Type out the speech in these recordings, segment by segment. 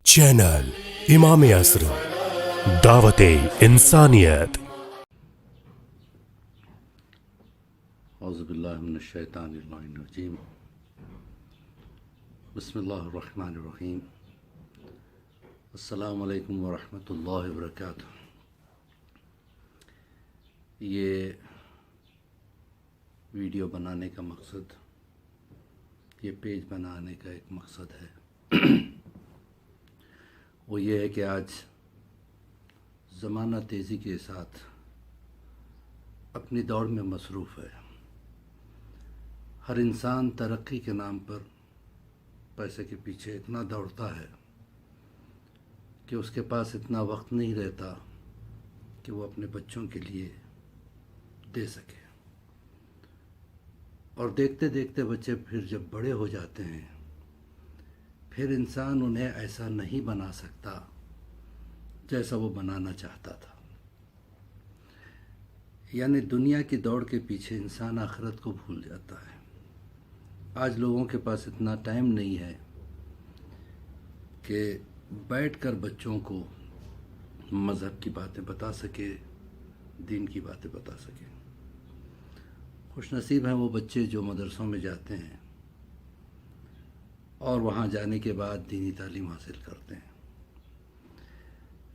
Channel امام عصر دعوت انسانیت۔ اعوذ باللہ من الشیطان الرجیم، بسم اللہ الرحمن الرحیم، السلام علیکم ورحمۃ اللہ وبرکاتہ۔ یہ ویڈیو بنانے کا مقصد، یہ پیج بنانے کا ایک مقصد ہے، وہ یہ ہے کہ آج زمانہ تیزی کے ساتھ اپنی دوڑ میں مصروف ہے۔ ہر انسان ترقی کے نام پر پیسے کے پیچھے اتنا دوڑتا ہے کہ اس کے پاس اتنا وقت نہیں رہتا کہ وہ اپنے بچوں کے لیے دے سکے، اور دیکھتے دیکھتے بچے پھر جب بڑے ہو جاتے ہیں، پھر انسان انہیں ایسا نہیں بنا سکتا جیسا وہ بنانا چاہتا تھا۔ یعنی دنیا کی دوڑ کے پیچھے انسان آخرت کو بھول جاتا ہے۔ آج لوگوں کے پاس اتنا ٹائم نہیں ہے کہ بیٹھ کر بچوں کو مذہب کی باتیں بتا سکے، دین کی باتیں بتا سکے۔ خوش نصیب ہیں وہ بچے جو مدرسوں میں جاتے ہیں اور وہاں جانے کے بعد دینی تعلیم حاصل کرتے ہیں،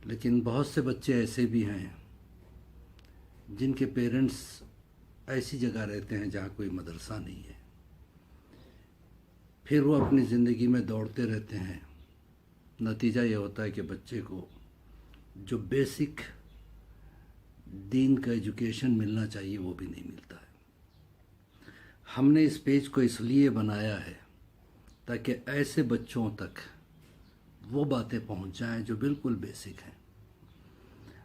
لیکن بہت سے بچے ایسے بھی ہیں جن کے پیرنٹس ایسی جگہ رہتے ہیں جہاں کوئی مدرسہ نہیں ہے، پھر وہ اپنی زندگی میں دوڑتے رہتے ہیں۔ نتیجہ یہ ہوتا ہے کہ بچے کو جو بیسک دین کا ایجوکیشن ملنا چاہیے وہ بھی نہیں ملتا ہے۔ ہم نے اس پیج کو اس لیے بنایا ہے تاکہ ایسے بچوں تک وہ باتیں پہنچ جائیں جو بالکل بیسک ہیں۔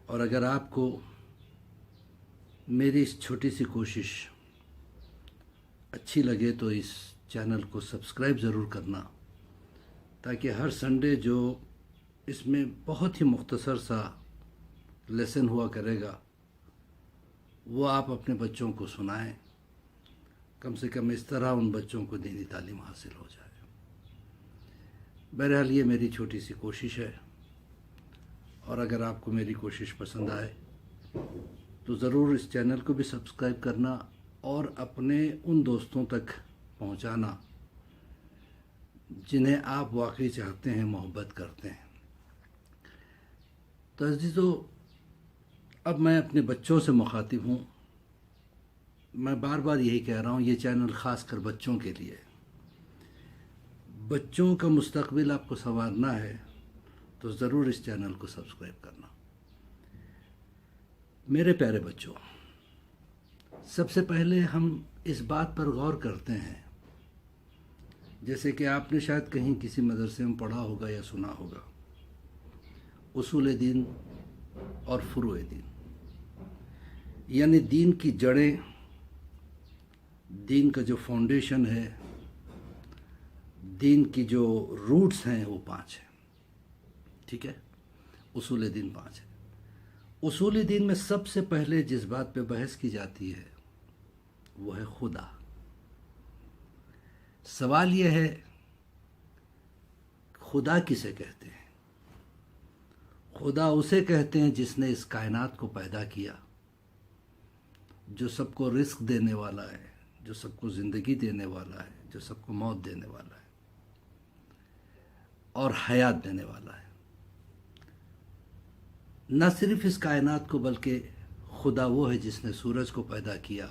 اور اگر آپ کو میری اس چھوٹی سی کوشش اچھی لگے تو اس چینل کو سبسکرائب ضرور کرنا، تاکہ ہر سنڈے جو اس میں بہت ہی مختصر سا لیسن ہوا کرے گا وہ آپ اپنے بچوں کو سنائیں، کم سے کم اس طرح ان بچوں کو دینی تعلیم حاصل ہو جائے۔ بہرحال یہ میری چھوٹی سی کوشش ہے، اور اگر آپ کو میری کوشش پسند آئے تو ضرور اس چینل کو بھی سبسکرائب کرنا اور اپنے ان دوستوں تک پہنچانا جنہیں آپ واقعی چاہتے ہیں، محبت کرتے ہیں۔ تو عزیزو، اب میں اپنے بچوں سے مخاطب ہوں۔ میں بار بار یہی کہہ رہا ہوں، یہ چینل خاص کر بچوں کے لیے۔ بچوں کا مستقبل آپ کو سنوارنا ہے تو ضرور اس چینل کو سبسکرائب کرنا۔ میرے پیارے بچوں، سب سے پہلے ہم اس بات پر غور کرتے ہیں، جیسے کہ آپ نے شاید کہیں کسی مدرسے میں پڑھا ہوگا یا سنا ہوگا، اصول دین اور فروع دین، یعنی دین کی جڑیں، دین کا جو فاؤنڈیشن ہے، دین کی جو روٹس ہیں وہ 5 ہیں۔ ٹھیک ہے، اصول دین 5 ہے۔ اصول دین میں سب سے پہلے جس بات پہ بحث کی جاتی ہے وہ ہے خدا۔ سوال یہ ہے، خدا کسے کہتے ہیں؟ خدا اسے کہتے ہیں جس نے اس کائنات کو پیدا کیا، جو سب کو رزق دینے والا ہے، جو سب کو زندگی دینے والا ہے، جو سب کو موت دینے والا ہے اور حیات دینے والا ہے۔ نہ صرف اس کائنات کو، بلکہ خدا وہ ہے جس نے سورج کو پیدا کیا،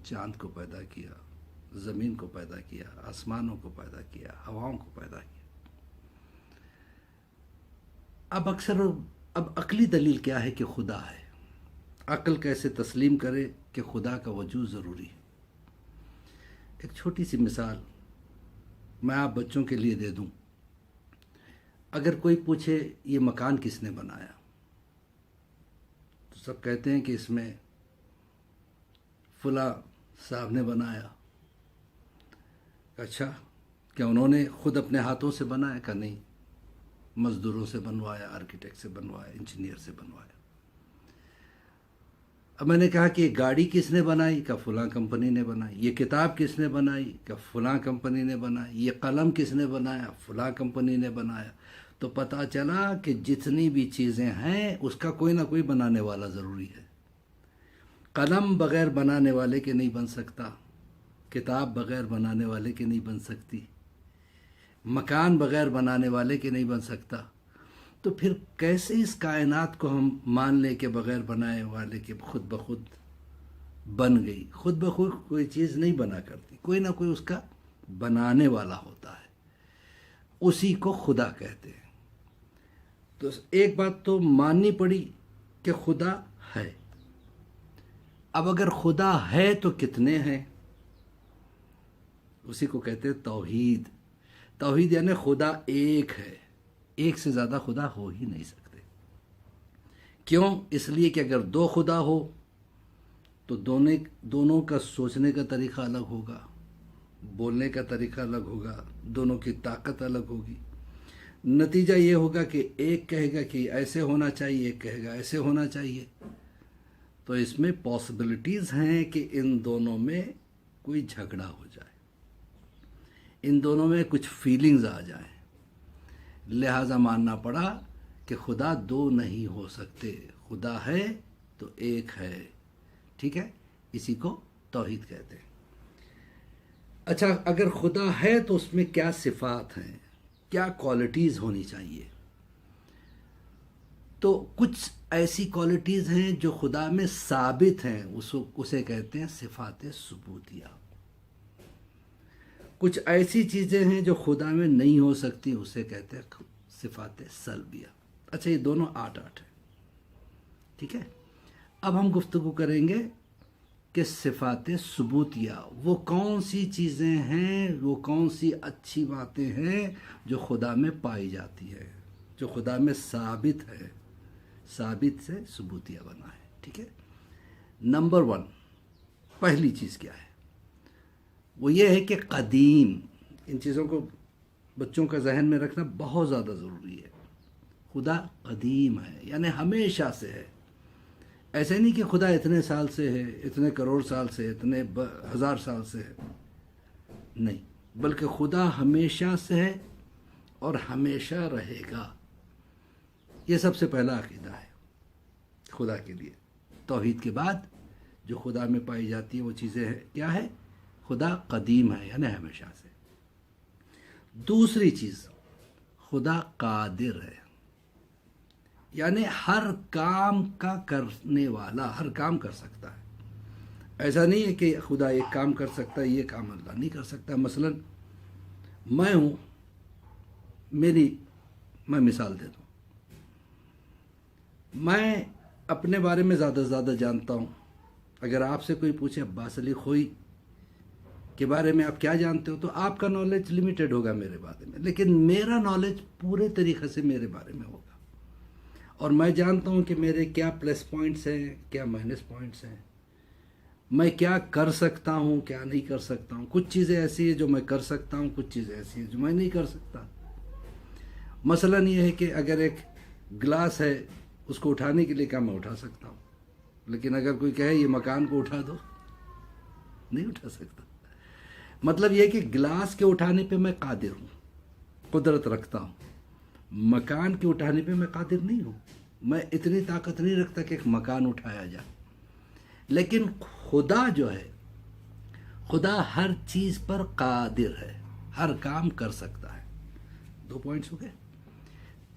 چاند کو پیدا کیا، زمین کو پیدا کیا، آسمانوں کو پیدا کیا، ہواؤں کو پیدا کیا۔ اب عقلی دلیل کیا ہے کہ خدا ہے؟ عقل کیسے تسلیم کرے کہ خدا کا وجود ضروری ہے؟ ایک چھوٹی سی مثال میں آپ بچوں کے لیے دے دوں۔ اگر کوئی پوچھے یہ مکان کس نے بنایا، تو سب کہتے ہیں کہ اس میں فلاں صاحب نے بنایا۔ اچھا، کیا انہوں نے خود اپنے ہاتھوں سے بنایا؟ کہ نہیں، مزدوروں سے بنوایا، آرکیٹیکٹ سے بنوایا، انجینئر سے بنوایا۔ اب میں نے کہا کہ یہ گاڑی کس نے بنائی؟ کہ فلاں کمپنی نے بنائی. یہ کتاب کس نے بنائی؟ کہ فلاں کمپنی نے بنائی. یہ قلم کس نے بنایا؟ فلاں کمپنی نے بنایا. تو پتہ چلا کہ جتنی بھی چیزیں ہیں اس کا کوئی نہ کوئی بنانے والا ضروری ہے. قلم بغیر بنانے والے کے نہیں بن سکتا، کتاب بغیر بنانے والے کے نہیں بن سکتی، مکان بغیر بنانے والے کے نہیں بن سکتا. تو پھر کیسے اس کائنات کو ہم مان لیں کہ بغیر بنائے والے کے خود بخود بن گئی؟ خود بخود کوئی چیز نہیں بنا کرتی، کوئی نہ کوئی اس کا بنانے والا ہوتا ہے، اسی کو خدا کہتے ہیں. تو ایک بات تو ماننی پڑی کہ خدا ہے. اب اگر خدا ہے تو کتنے ہیں؟ اسی کو کہتے ہیں توحید. توحید یعنی خدا ایک ہے، ایک سے زیادہ خدا ہو ہی نہیں سکتے. کیوں؟ اس لیے کہ اگر دو خدا ہو تو دونوں کا سوچنے کا طریقہ الگ ہوگا، بولنے کا طریقہ الگ ہوگا، دونوں کی طاقت الگ ہوگی. نتیجہ یہ ہوگا کہ ایک کہے گا کہ ایسے ہونا چاہیے، ایک کہے گا ایسے ہونا چاہیے. تو اس میں پاسبلٹیز ہیں کہ ان دونوں میں کوئی جھگڑا ہو جائے، ان دونوں میں کچھ فیلنگز آ جائیں. لہٰذا ماننا پڑا کہ خدا دو نہیں ہو سکتے، خدا ہے تو ایک ہے. ٹھیک ہے، اسی کو توحید کہتے ہیں. اچھا، اگر خدا ہے تو اس میں کیا صفات ہیں، کیا کوالٹیز ہونی چاہیے؟ تو کچھ ایسی کوالٹیز ہیں جو خدا میں ثابت ہیں، اسے کہتے ہیں صفات ثبوتیہ. کچھ ایسی چیزیں ہیں جو خدا میں نہیں ہو سکتی، اسے کہتے ہیں صفات سلبیہ. اچھا، یہ دونوں 8 ہیں. ٹھیک ہے، اب ہم گفتگو کریں گے کہ صفات ثبوتیہ وہ کون سی چیزیں ہیں، وہ کون سی اچھی باتیں ہیں جو خدا میں پائی جاتی ہے، جو خدا میں ثابت ہے. ثابت سے ثبوتیہ بنا ہے. ٹھیک ہے. نمبر 1، پہلی چیز کیا ہے؟ وہ یہ ہے کہ قدیم. ان چیزوں کو بچوں کا ذہن میں رکھنا بہت زیادہ ضروری ہے. خدا قدیم ہے، یعنی ہمیشہ سے ہے. ایسے نہیں کہ خدا اتنے سال سے ہے، اتنے کروڑ سال سے، اتنے ہزار سال سے ہے. نہیں، بلکہ خدا ہمیشہ سے ہے اور ہمیشہ رہے گا. یہ سب سے پہلا عقیدہ ہے خدا کے لیے. توحید کے بعد جو خدا میں پائی جاتی ہیں وہ چیزیں کیا ہے؟ خدا قدیم ہے، یعنی ہمیشہ سے. دوسری چیز، خدا قادر ہے، یعنی ہر کام کا کرنے والا، ہر کام کر سکتا ہے. ایسا نہیں ہے کہ خدا ایک کام کر سکتا ہے، یہ کام اللہ نہیں کر سکتا. مثلا میں ہوں، میں مثال دے دوں. میں اپنے بارے میں زیادہ سے زیادہ جانتا ہوں. اگر آپ سے کوئی پوچھے عباس علی خوئی کے بارے میں آپ کیا جانتے ہو، تو آپ کا نالج لمیٹڈ ہوگا میرے بارے میں، لیکن میرا نالج پورے طریقے سے میرے بارے میں ہوگا. اور میں جانتا ہوں کہ میرے کیا پلس پوائنٹس ہیں، کیا مائنس پوائنٹس ہیں، میں کیا کر سکتا ہوں، کیا نہیں کر سکتا ہوں. کچھ چیزیں ایسی ہیں جو میں کر سکتا ہوں، کچھ چیزیں ایسی ہیں جو میں نہیں کر سکتا. مثلا یہ ہے کہ اگر ایک گلاس ہے، اس کو اٹھانے کے لیے کیا میں اٹھا سکتا ہوں، لیکن اگر کوئی کہے یہ مکان کو اٹھا دو، نہیں اٹھا سکتا. مطلب یہ کہ گلاس کے اٹھانے پہ میں قادر ہوں، قدرت رکھتا ہوں. مکان کے اٹھانے پہ میں قادر نہیں ہوں، میں اتنی طاقت نہیں رکھتا کہ ایک مکان اٹھایا جائے. لیکن خدا جو ہے، خدا ہر چیز پر قادر ہے، ہر کام کر سکتا ہے. 2 پوائنٹس ہو گئے.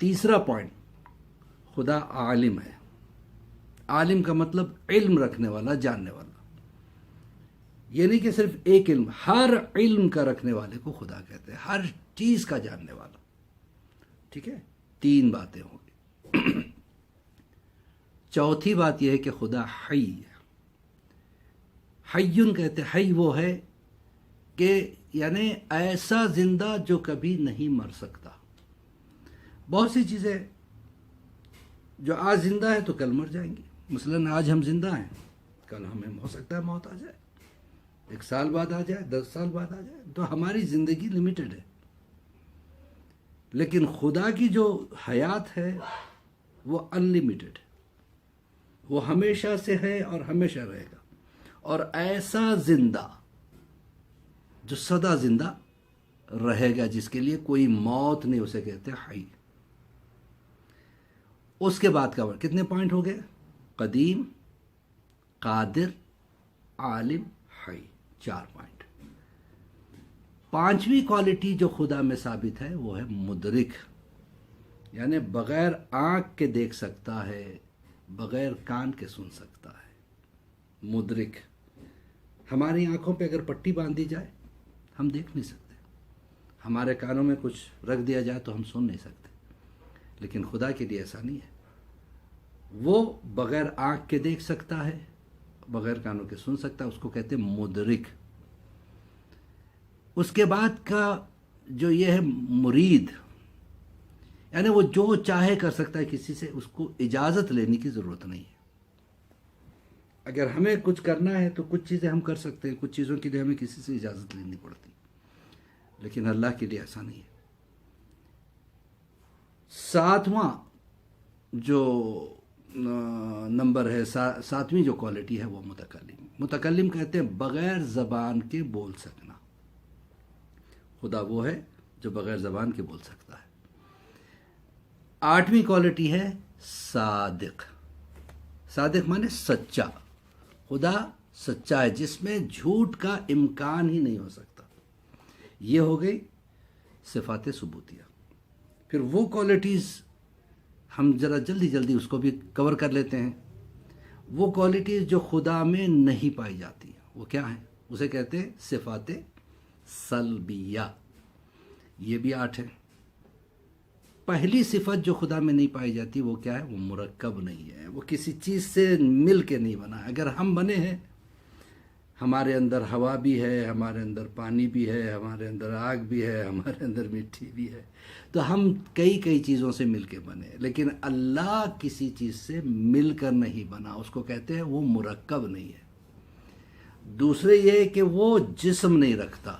تیسرا پوائنٹ، خدا عالم ہے. عالم کا مطلب علم رکھنے والا، جاننے والا. یہ نہیں کہ صرف ایک علم، ہر علم کا رکھنے والے کو خدا کہتے ہیں، ہر چیز کا جاننے والا. ٹھیک ہے، 3 باتیں ہوں گی. چوتھی بات یہ ہے کہ خدا حی ہے. حیون کہتے ہیں، حی وہ ہے کہ یعنی ایسا زندہ جو کبھی نہیں مر سکتا. بہت سی چیزیں جو آج زندہ ہے تو کل مر جائیں گی. مثلا آج ہم زندہ ہیں، کل ہمیں ہو سکتا ہے موت آ جائے، 1 سال بعد آ جائے، 10 سال بعد آ جائے. تو ہماری زندگی لمیٹڈ ہے. لیکن خدا کی جو حیات ہے وہ ان لمیٹڈ ہے. وہ ہمیشہ سے ہے اور ہمیشہ رہے گا، اور ایسا زندہ جو سدا زندہ رہے گا، جس کے لیے کوئی موت نہیں، اسے کہتے ہیں حی۔ اس کے بعد کا کتنے پوائنٹ ہو گئے؟ قدیم، قادر، عالم، حی، 4 پوائنٹ۔ 5ویں کوالٹی جو خدا میں ثابت ہے وہ ہے مدرک، یعنی بغیر آنکھ کے دیکھ سکتا ہے، بغیر کان کے سن سکتا ہے۔ مدرک، ہماری آنکھوں پہ اگر پٹی باندھی جائے ہم دیکھ نہیں سکتے، ہمارے کانوں میں کچھ رکھ دیا جائے تو ہم سن نہیں سکتے، لیکن خدا کے لیے ایسا نہیں ہے۔ وہ بغیر آنکھ کے دیکھ سکتا ہے، بغیر کانوں کے سن سکتا ہے، اس کو کہتے ہیں مدرک۔ اس کے بعد کا جو یہ ہے مرید، یعنی وہ جو چاہے کر سکتا ہے کسی سے، اس کو اجازت لینے کی ضرورت نہیں ہے۔ اگر ہمیں کچھ کرنا ہے تو کچھ چیزیں ہم کر سکتے ہیں، کچھ چیزوں کے لیے ہمیں کسی سے اجازت لینی پڑتی، لیکن اللہ کے لیے ایسا نہیں ہے۔ 7واں جو نمبر ہے، 7ویں جو کوالٹی ہے وہ متکلم۔ متکلم کہتے ہیں بغیر زبان کے بول سکنا، خدا وہ ہے جو بغیر زبان کے بول سکتا ہے۔ 8ویں کوالٹی ہے صادق۔ صادق مانے سچا، خدا سچا ہے، جس میں جھوٹ کا امکان ہی نہیں ہو سکتا۔ یہ ہو گئی صفات ثبوتیہ۔ پھر وہ کوالٹیز ہم ذرا جلدی جلدی اس کو بھی کور کر لیتے ہیں۔ وہ کوالٹیز جو خدا میں نہیں پائی جاتی ہیں وہ کیا ہیں؟ اسے کہتے ہیں صفات سلبیہ۔ یہ بھی 8 ہے۔ پہلی صفت جو خدا میں نہیں پائی جاتی وہ کیا ہے؟ وہ مرکب نہیں ہے، وہ کسی چیز سے مل کے نہیں بنا۔ اگر ہم بنے ہیں، ہمارے اندر ہوا بھی ہے، ہمارے اندر پانی بھی ہے، ہمارے اندر آگ بھی ہے، ہمارے اندر مٹی بھی ہے، تو ہم کئی چیزوں سے مل کے بنے، لیکن اللہ کسی چیز سے مل کر نہیں بنا، اس کو کہتے ہیں وہ مرکب نہیں ہے۔ دوسرے یہ کہ وہ جسم نہیں رکھتا۔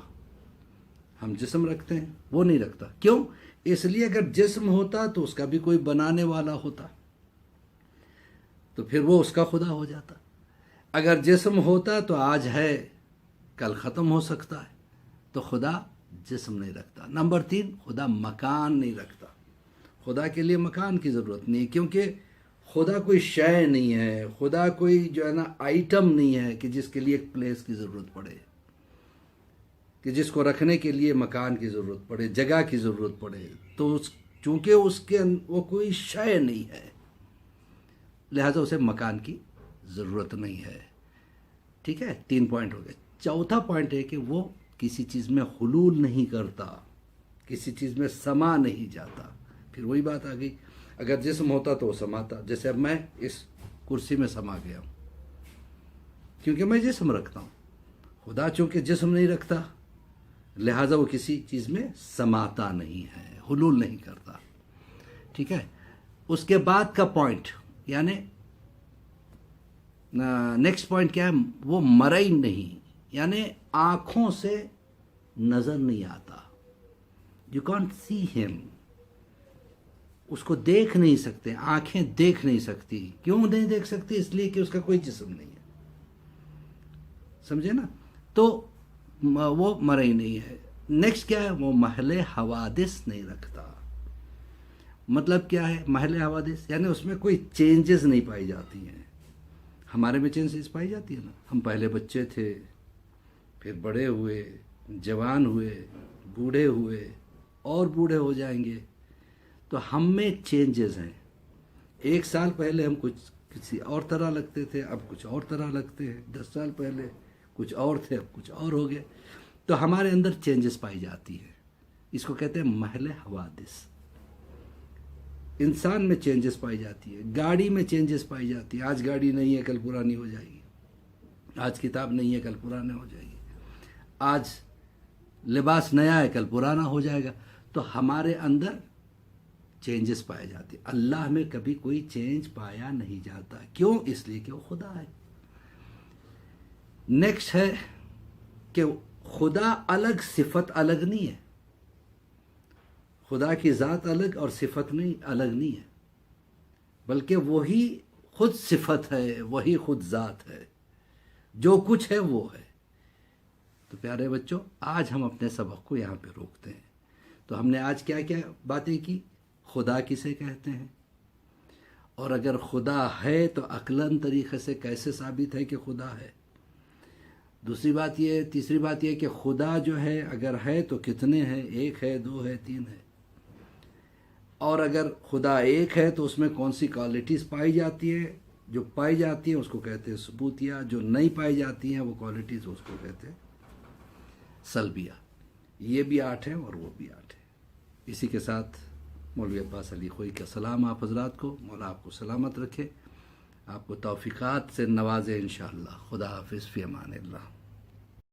ہم جسم رکھتے ہیں، وہ نہیں رکھتا۔ کیوں؟ اس لیے اگر جسم ہوتا تو اس کا بھی کوئی بنانے والا ہوتا، تو پھر وہ اس کا خدا ہو جاتا۔ اگر جسم ہوتا تو آج ہے، کل ختم ہو سکتا ہے، تو خدا جسم نہیں رکھتا۔ نمبر 3، خدا مکان نہیں رکھتا۔ خدا کے لیے مکان کی ضرورت نہیں ہے، کیونکہ خدا کوئی شے نہیں ہے، خدا کوئی جو ہے نا آئٹم نہیں ہے کہ جس کے لیے ایک پلیس کی ضرورت پڑے، کہ جس کو رکھنے کے لیے مکان کی ضرورت پڑے، جگہ کی ضرورت پڑے۔ تو چونکہ اس کے وہ کوئی شے نہیں ہے، لہذا اسے مکان کی ضرورت نہیں ہے۔ ٹھیک ہے، 3 پوائنٹ ہو گئے۔ چوتھا پوائنٹ ہے کہ وہ کسی چیز میں حلول نہیں کرتا، کسی چیز میں سما نہیں جاتا۔ پھر وہی بات آ گئی، اگر جسم ہوتا تو وہ سماتا، جیسے اب میں اس کرسی میں سما گیا ہوں کیونکہ میں جسم رکھتا ہوں۔ خدا چونکہ جسم نہیں رکھتا، لہٰذا وہ کسی چیز میں سماتا نہیں ہے، حلول نہیں کرتا۔ ٹھیک ہے، اس کے بعد کا پوائنٹ یعنی نیکسٹ پوائنٹ کیا ہے؟ وہ مرئی نہیں، یعنی آنکھوں سے نظر نہیں آتا۔ یو کانٹ سی ہم، اس کو دیکھ نہیں سکتے، آنکھیں دیکھ نہیں سکتی۔ کیوں نہیں دیکھ سکتی؟ اس لیے کہ اس کا کوئی جسم نہیں ہے، سمجھے نا؟ تو وہ مرئی نہیں ہے۔ نیکسٹ کیا ہے؟ وہ محل حوادث نہیں رکھتا۔ مطلب کیا ہے محل حوادث؟ یعنی اس میں کوئی چینجز نہیں پائی جاتی ہیں۔ ہمارے میں چینجز پائی جاتی ہے نا، ہم پہلے بچے تھے، پھر بڑے ہوئے، جوان ہوئے، بوڑھے ہوئے، اور بوڑھے ہو جائیں گے، تو ہم میں چینجز ہیں۔ 1 سال پہلے ہم کسی اور طرح لگتے تھے، اب کچھ اور طرح لگتے ہیں۔ 10 سال پہلے کچھ اور تھے، اب کچھ اور ہو گئے۔ تو ہمارے اندر چینجز پائی جاتی ہے، اس کو کہتے ہیں محل حوادث۔ انسان میں چینجز پائی جاتی ہے، گاڑی میں چینجز پائی جاتی ہے۔ آج گاڑی نہیں ہے، کل پرانی ہو جائے گی۔ آج کتاب نہیں ہے، کل پرانے ہو جائے گی۔ آج لباس نیا ہے، کل پرانا ہو جائے گا۔ تو ہمارے اندر چینجز پائے جاتے ہیں۔ اللہ میں کبھی کوئی چینج پایا نہیں جاتا۔ کیوں؟ اس لیے کہ وہ خدا ہے۔ نیکسٹ ہے کہ خدا الگ، صفت الگ نہیں ہے۔ خدا کی ذات الگ اور صفت نہیں الگ نہیں ہے، بلکہ وہی خود صفت ہے، وہی خود ذات ہے، جو کچھ ہے وہ ہے۔ تو پیارے بچوں، آج ہم اپنے سبق کو یہاں پہ روکتے ہیں۔ تو ہم نے آج کیا کیا باتیں کی؟ خدا کسے کہتے ہیں، اور اگر خدا ہے تو عقلاً طریقے سے کیسے ثابت ہے کہ خدا ہے۔ تیسری بات یہ کہ خدا جو ہے اگر ہے تو کتنے ہیں؟ ایک ہے، دو ہے، تین ہے۔ اور اگر خدا ایک ہے تو اس میں کون سی کوالٹیز پائی جاتی ہے؟ جو پائی جاتی ہیں اس کو کہتے ہیں ثبوتیہ، جو نہیں پائی جاتی ہیں وہ کوالٹیز اس کو کہتے ہیں سلبیہ۔ یہ بھی 8 ہے اور وہ بھی 8 ہے۔ اسی کے ساتھ مولوی عباس علی خوئی کا سلام آپ حضرات کو۔ مولا آپ کو سلامت رکھے، آپ کو توفیقات سے نوازے انشاءاللہ۔ خدا حافظ، فی امان اللہ۔